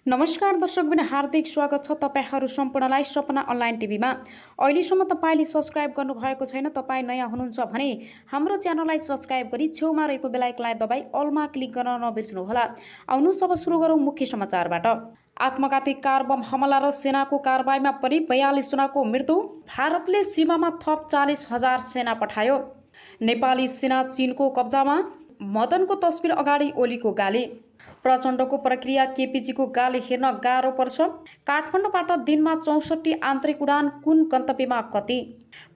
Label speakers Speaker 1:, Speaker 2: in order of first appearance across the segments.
Speaker 1: नमस्कार दर्शकबिन हार्दिक स्वागत छ तपाईहरू सम्पूर्णलाई सपना अनलाइन टिभीमा। अहिलेसम्म तपाईले सब्स्क्राइब गर्नुभएको छैन, तपाई नयाँ हुनुहुन्छ भने हाम्रो च्यानललाई सब्स्क्राइब गरी छेउमा रहेको बेल आइकनलाई दबाई अलमा क्लिक गर्न नबिर्सनुहोला। आउनुहोस् अब सुरु गरौँ मुख्य समाचारबाट। आत्मघाती कार बम हमला र सेनाको कारबाहीमा परि 42 जनाको मृत्यु। भारतले सीमामा थप 40,000 सेना पठायो। नेपाली सेना चीनको कब्जामा। मदनको तस्बिर अगाडि ओलीको गाली। प्रचण्डको प्रक्रिया केपीजीको गाली हेर्न गाह्रो पर्छ। काठमाडौँबाट दिनमा 64 आन्तरिक उडान, कुन गन्तव्यमा कति?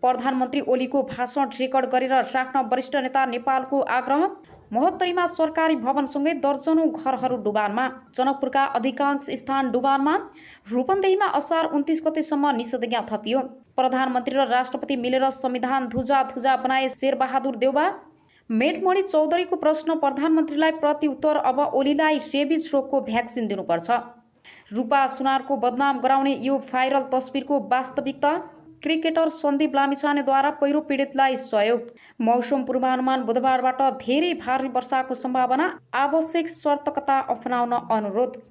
Speaker 1: प्रधानमन्त्री ओलीको भाषण रेकर्ड गरेर राख्न वरिष्ठ नेता नेपालको आग्रह। महोत्तरीमा सरकारी भवनसँगै दर्जनौं घरहरू डुबानमा। जनकपुरका अधिकांश स्थान डुबानमा। रूपन्देहीमा असार 29 गतेसम्म निषेधाज्ञा थपियो। प्रधानमन्त्री र राष्ट्रपति मिलेर संविधान ध्वजा बनाए शेरबहादुर देउबा। मेटमणि चौधरीको प्रश्न प्रधानमन्त्रीलाई प्रत्युत्तर, अब ओलीलाई रेबिज रोगको भ्याक्सिन दिनुपर्छ। रूपा सुनारको बदनाम गराउने यो भाइरल तस्बिरको वास्तविकता। क्रिकेटर सन्दीप लामिछानेद्वारा पहिरो पीडितलाई सहयोग। मौसम पूर्वानुमान बुधबारबाट धेरै भारी वर्षाको सम्भावना, आवश्यक सतर्कता अपनाउन अनुरोध।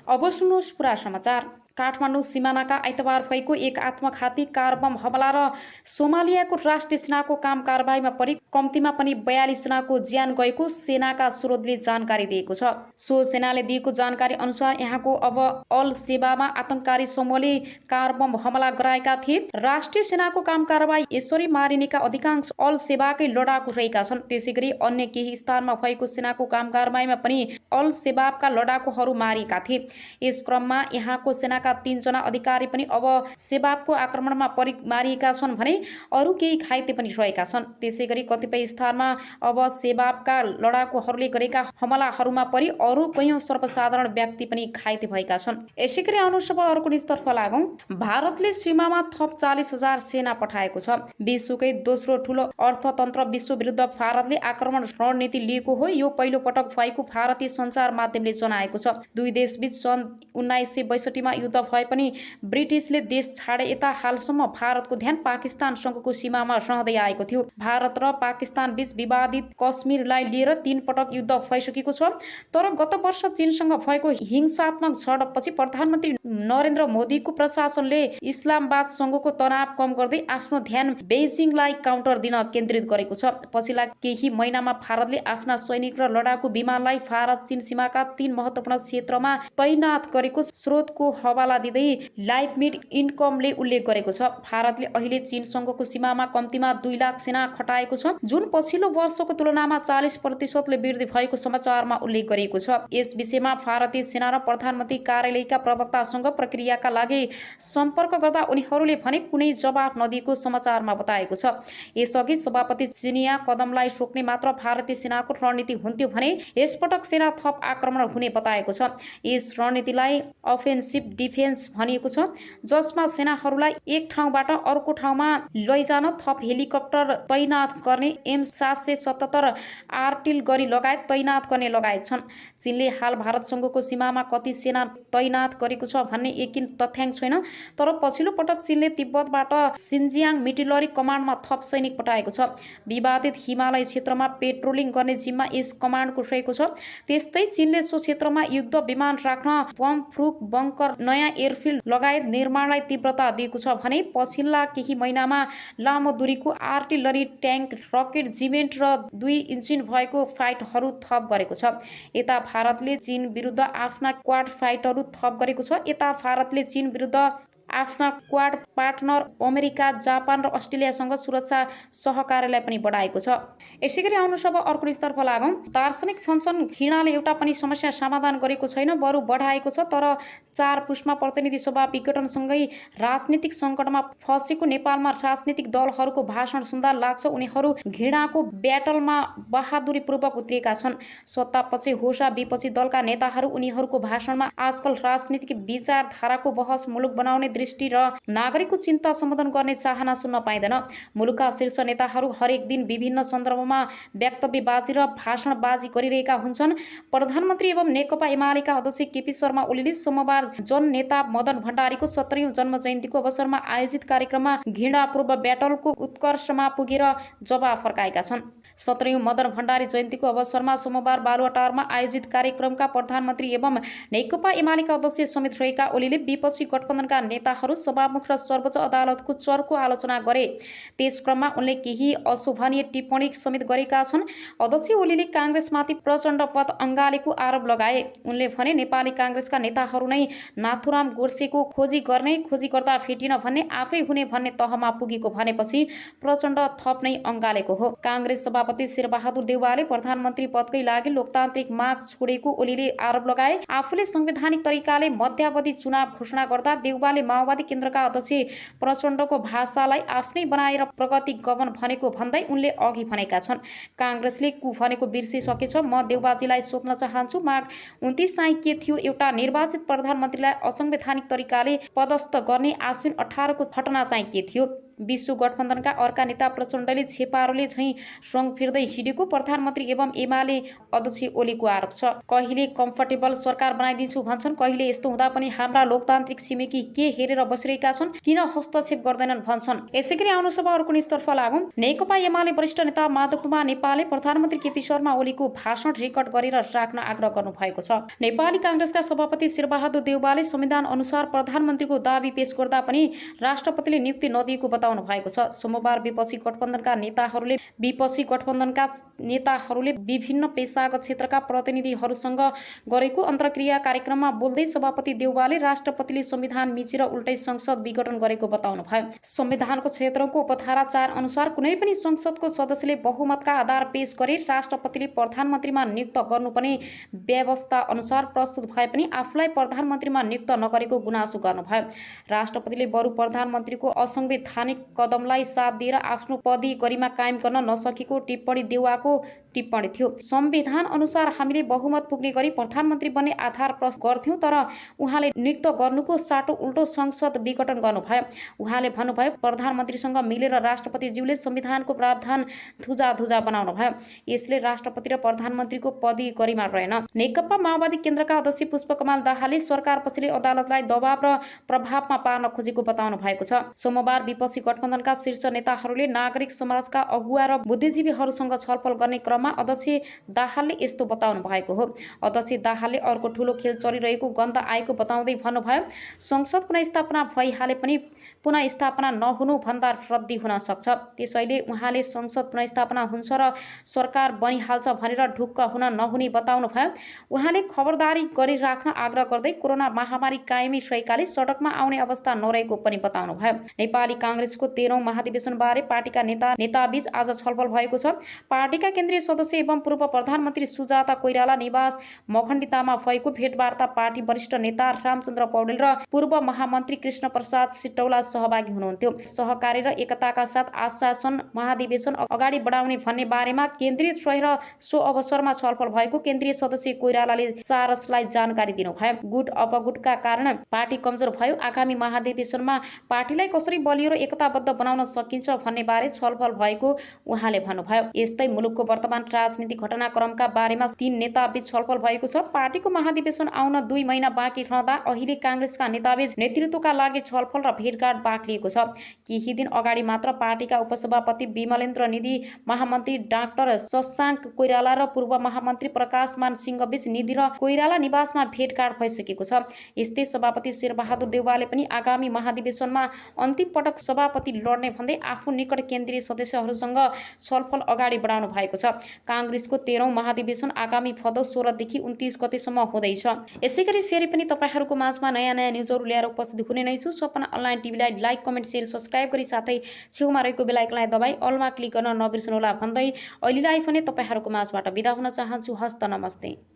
Speaker 1: अब सुन्नुहोस् पुरा समाचार। काठमाडौँ सिमानाका आइतबार भएको एक आत्मघाती कार बम हमला र सोमालियाको राष्ट्रिय सेनाको काम कारबाहीमा परि कम्तीमा पनि 42 जनाको ज्यान गएको सेनाका स्रोतले जानकारी दिएको छ। सो सेनाले दिएको जानकारी अनुसार यहाँको अब अल सेबामा आतंककारी समूहले कार बम हमला गराएका थिए। राष्ट्रिय सेनाको काम कारबाही यसरी मारिनेका अधिकांश अल सेबाकै लडाकु रहेका छन्। त्यसैगरी अन्य केही स्थानमा भएको सेनाको काम कारबाहीमा पनि अल सेबाबका लडाकुहरू मारिएका थिए। यस क्रममा यहाँको सेना 3 जना अधिकारी पनि अब सेबाबको आक्रमणमा मारिएका छन् भने अरू केही घाइते पनि रहेका छन्। त्यसैगरी कतिपय स्थानमा अब सेबाबका लडाकुहरूले गरेका हमलाहरूमा परि अरू कयौं सर्वसाधारण व्यक्ति पनि घाइते भएका छन्। यसैगरी आउनुहोस् अब अर्को न्युजतर्फ लागौं। भारतले सीमामा थप 40,000 सेना पठाएको छ। विश्वकै दोस्रो ठूलो अर्थतन्त्र विश्व विरुद्ध भारतले आक्रमण रणनीति लिएको हो। यो पहिलो पटक भएको भारतीय सञ्चार माध्यमले जनाएको छ। दुई देशबीच सन् 1962 मा युद्ध भए पनि ब्रिटिसले देश छाडे यता हालसम्म भारतको ध्यान पाकिस्तानसँगको सीमामा रहँदै आएको थियो। भारत र पाकिस्तान बीच विवादित कश्मीरलाई लिएर 3 पटक युद्ध भइसकेको छ। तर गत वर्ष चीनसँग भएको हिंसात्मक झडपपछि प्रधानमन्त्री नरेन्द्र मोदीको प्रशासनले इस्लामाबादसँगको तनाव कम गर्दै आफ्नो ध्यान बेइजिङलाई काउन्टर दिन केन्द्रित गरेको छ। पछिल्ला केही महिनामा भारतले आफ्ना सैनिक र लडाकु विमानलाई भारत चीन सीमाका 3 महत्त्वपूर्ण क्षेत्रमा तैनात गरेको स्रोतको हवाला दिँदै लाइभ मिड इन्कमले उल्लेख गरेको छ। भारतले अहिले चीनसँगको सीमामा कम्तीमा 2 लाख सेना खटाएको छ, जुन पछिल्लो वर्षको तुलनामा 40% वृद्धि भएको समाचारमा उल्लेख गरिएको छ। यस विषयमा भारतीय सेना र प्रधानमन्त्री कार्यालयका प्रवक्तासँग प्रक्रियाका लागि सम्पर्क गर्दा उनीहरूले भने कुनै जवाफ नदिएको समाचारमा बताएको छ। यसअघि सभापति चिनिया कदमलाई रोक्ने मात्र भारतीय सेनाको रणनीति हुन्थ्यो भने यसपटक सेना थप आक्रमण हुने बताएको छ। यस रणनीतिलाई अफेन्सिभ डिफेन्स भनिएको छ, जसमा सेनाहरूलाई एक ठाउँबाट अर्को ठाउँमा लैजान थप हेलिकप्टर तैनात गर्ने, M777 आर्टिलरी लगायत तैनात गर्ने लगायत छन्। चीनले हाल भारतसँगको सीमामा कति सेना तैनात गरेको छ भन्ने यकिन तथ्याङ्क छैन, तर पछिल्लो पटक चीनले तिब्बतबाट सिन्जियाङ मिलिटरी कमान्डमा थप सैनिक पठाएको छ। विवादित हिमालय क्षेत्रमा पेट्रोलिङ गर्ने जिम्मा यस कमान्डको रहेको छ। त्यस्तै चीनले सो क्षेत्रमा युद्ध विमान राख्न बम प्रुफ बङ्कर, नयाँ एयरफिल्ड लगायत निर्माणलाई तीव्रता दिएको छ भने पछिल्ला केही महिनामा लामो दूरीको आर्टिलरी, ट्याङ्क, रकेट, जिमेन्ट र 2 इन्जिन भएको फाइटरहरू थप गरेको छ। यता भारतले चीन विरुद्ध आफ्ना क्वाड फाइटरहरू थप गरेको छ। यता भारतले चीन विरुद्ध आफ्ना क्वाड पार्टनर अमेरिका, जापान र अस्ट्रेलियासँग सुरक्षा सहकार्यलाई पनि बढाएको छ। यसैगरी आउनुहोस् अब अर्को स्तरतर्फ लागौं। दार्शनिक फङ्सन घृणाले एउटा पनि समस्या समाधान गरेको छैन, बरु बढाएको छ। तर 4 पुसमा प्रतिनिधि सभा विघटनसँगै राजनीतिक सङ्कटमा फँसेको नेपालमा राजनीतिक दलहरूको भाषण सुन्दा लाग्छ उनीहरू घृणाको ब्याटलमा बहादुरीपूर्वक उत्रिएका छन्। सत्तापछि होस् वा विपक्षी दलका नेताहरू उनीहरूको भाषणमा आजकल राजनीतिक विचारधाराको बहस मुलुक बनाउने दृष्टि र नागरिकको चिन्ता सम्बोधन गर्ने चाहना सुन्न पाइँदैन। मुलुकका शीर्ष नेताहरू हरेक दिन विभिन्न सन्दर्भमा वक्तव्यबाजी र भाषणबाजी गरिरहेका हुन्छन्। प्रधानमन्त्री एवं नेकपा एमालेका अध्यक्ष केपी शर्मा ओलीले सोमबार जननेता मदन भण्डारीको 70औं जन्म जयन्तीको अवसरमा आयोजित कार्यक्रममा घृणापूर्व ब्याटलको उत्कर्षमा पुगेर जवाफ फर्काएका छन्। 70औं मदन भण्डारी जयन्तीको अवसरमा सोमबार बालुवाटारमा आयोजित कार्यक्रमका प्रधानमन्त्री एवं नेकपा एमालेका अध्यक्ष समेत रहेका ओलीले विपक्षी गठबन्धनका नेताहरू सभामुख र सर्वोच्च अदालतको चर्को आलोचना गरे। त्यस क्रममा उनले केही अशोभनीय टिप्पणी समेत गरेका छन्। अध्यक्ष ओलीले काङ्ग्रेसमाथि प्रचण्ड पद अँगालेको आरोप लगाए। उनले भने नेपाली काङ्ग्रेसका नेताहरू नै नाथुराम गोडसेको खोजी गर्दा फेटिन भन्ने आफै हुने भन्ने तहमा पुगेको भनेपछि प्रचण्ड थप नै अँगालेको हो। काङ्ग्रेस सभापति शेरबहादुर देउवाले प्रधानमन्त्री पदकै लागि लोकतान्त्रिक माग छोडेको ओलीले आरोप लगाए। आफूले संवैधानिक तरिकाले मध्यावधि चुनाव घोषणा गर्दा देउवाले माओवादी केन्द्रका अध्यक्ष प्रचण्डको भाषालाई आफ्नै बनाएर प्रगति गमन भनेको भन्दै उनले अघि भनेका छन्। काङ्ग्रेसले कु भनेको बिर्सिसकेछ। म देउबाजीलाई सोध्न चाहन्छु, माघ 29 चाहिँ के थियो? एउटा निर्वाचित प्रधानमन्त्रीलाई असंवैधानिक तरिकाले पदस्थ गर्ने आश्विन 18 को घटना चाहिँ के थियो? विश्व गठबन्धनका अर्का नेता प्रचण्डले छेपारोले झैं रङ फिर्दै हिँडेको प्रधानमन्त्री एवं एमाले अध्यक्ष ओलीको आरोप छ। कहिले कम्फर्टेबल सरकार बनाइदिन्छु भन्छन्, कहिले यस्तो हुँदा पनि हाम्रा लोकतान्त्रिक छिमेकी के हेरेर बसिरहेका छन्, किन हस्तक्षेप गर्दैनन् भन्छन्। यसैगरी आउनुहोस् अब अर्को न्युजतर्फ लागौं। नेकपा एमाले वरिष्ठ नेता माधव कुमार नेपालले प्रधानमन्त्री केपी शर्मा ओलीको भाषण रेकर्ड गरेर राख्न आग्रह गर्नुभएको छ। नेपाली काङ्ग्रेसका सभापति शेरबहादुर देउवाले संविधान अनुसार प्रधानमन्त्रीको दाबी पेश गर्दा पनि राष्ट्रपतिले नियुक्ति नदिएको बताउनु भएको छ। सोमबार विपक्षी गठबन्धनका नेताहरूले विभिन्न पेशागत क्षेत्रका प्रतिनिधिहरूसँग गरेको अन्तर्क्रिया कार्यक्रममा बोल्दै सभापति देउवाले राष्ट्रपतिले संविधान मिचेर उल्टै संसद विघटन गरेको बताउनु भयो। संविधानको क्षेत्रको उपधारा 4 अनुसार कुनै पनि संसदको सदस्यले बहुमतका आधार पेश गरे राष्ट्रपतिले प्रधानमन्त्रीमा नियुक्त गर्नुपर्ने व्यवस्था अनुसार प्रस्तुत भए पनि आफूलाई प्रधानमन्त्रीमा नियुक्त नगरेको गुनासो गर्नुभयो। राष्ट्रपतिले बरु प्रधानमन्त्रीको असंवैधानिक कदमलाई साथ दिएर आफ्नो पदीय गरिमा कायम गर्न नसकेको टिप्पणी देउवाको टिप्पणी थियो। संविधान अनुसार हामीले बहुमत पुग्ने गरी प्रधानमन्त्री बन्ने आधार प्रस्तुत गर्थ्यौं, तर उहाँले नियुक्त गर्नुको साटो उल्टो संसद विघटन गर्नुभयो। उहाँले भन्नुभयो, प्रधानमन्त्रीसँग मिलेर राष्ट्रपतिज्यूले संविधानको प्रावधान धुजा बनाउनु भयो। यसले राष्ट्रपति र प्रधानमन्त्रीको पदीय गरिमा रहेन। नेकपा माओवादी केन्द्रका अध्यक्ष पुष्पकमल दाहालले सरकार पछिल्लै अदालतलाई दबाव र प्रभावमा पार्न खोजेको बताउनु भएको छ। सोमबार विपक्षी गठबन्धनका शीर्ष नेताहरूले नागरिक समाजका अगुवा र बुद्धिजीवीहरूसँग छलफल गर्ने क्रममा अध्यक्ष दाहालले यस्तो बताउनु भएको हो। अध्यक्ष दाहालले अर्को ठूलो खेल चलिरहेको गन्ध आएको बताउँदै भन्नुभयो, संसद पुनर्स्थापना भइहाले पनि पुनः स्थापना नहुनु भन्दा रद्दी हुन सक्छ। त्यसैले उहाँले संसद पुनर्स्थापना हुन्छ र सरकार बनिहाल्छ भनेर ढुक्क हुन नहुने बताउनु भयो। उहाँले खबरदारी गरिराख्न आग्रह गर्दै कोरोना महामारी कायमै रहेकाले सडकमा आउने अवस्था नरहेको पनि बताउनु भयो। नेपाली काङ्ग्रेसको 13औं महाधिवेशनबारे पार्टीका नेताबीच आज छलफल भएको छ। पार्टीका केन्द्रीय सदस्य एवं पूर्व प्रधानमन्त्री सुजाता कोइराला निवास मखण्डितामा भएको भेटवार्ता पार्टी वरिष्ठ नेता रामचन्द्र पौडेल र पूर्व महामन्त्री कृष्ण प्रसाद सिटौला सहभागी हुनुहुन्थ्यो। सहकारी र एकताका साथ आशासन महाधिवेशन अगाडि बढाउने भन्ने बारेमा केन्द्रित रहेर सो अवसरमा छलफल भएको केन्द्रीय सदस्य कोइरालाले सारसलाई जानकारी दिनुभयो। गुट अपगुटका कारण पार्टी कमजोर भयो। आगामी महाधिवेशनमा पार्टीलाई कसरी बलियो र एकताबद्ध बनाउन सकिन्छ भन्ने बारे छलफल भएको उहाँले भन्नुभयो। यस्तै मुलुकको वर्तमान राजनीतिक घटनाक्रमका बारेमा 3 नेताबीच छलफल भएको छ। पार्टीको महाधिवेशन आउन 2 महिना बाँकी रहँदा अहिले काङ्ग्रेसका नेताबीच नेतृत्वका लागि छलफल र भेटघाट बाक्लिएको छ। केही दिन अगाडि मात्र पार्टीका उपसभापति विमलेन्द्र निधि, महामन्त्री डाक्टर शशाङ्क कोइराला र पूर्व महामन्त्री प्रकाशमान सिंहबीच निधि र कोइराला निवासमा भेटघाट भइसकेको छ। यस्तै सभापति शेरबहादुर देउवाले पनि आगामी महाधिवेशनमा अन्तिम पटक सभापति लड्ने भन्दै आफू निकट केन्द्रीय सदस्यहरूसँग छलफल अगाडि बढाउनु भएको छ। काङ्ग्रेसको 13औं महाधिवेशन आगामी भदौ 16 देखि 29 गतेसम्म हुँदैछ। यसैगरी फेरि पनि तपाईहरूको माझमा नयाँ न्युजहरू ल्याएर उपस्थित हुने नै छु। सपना अनलाइन टिभीलाई लाइक, कमेन्ट, शेयर, सब्स्क्राइब गरी साथै छेउमा रहेको बेल आइकनलाई दबाई अलमा क्लिक गर्न नबिर्सनुहोला भन्दै अहिलेलाई भने तपाईहरूको माझबाट बिदा हुन चाहन्छु। हस्त नमस्ते।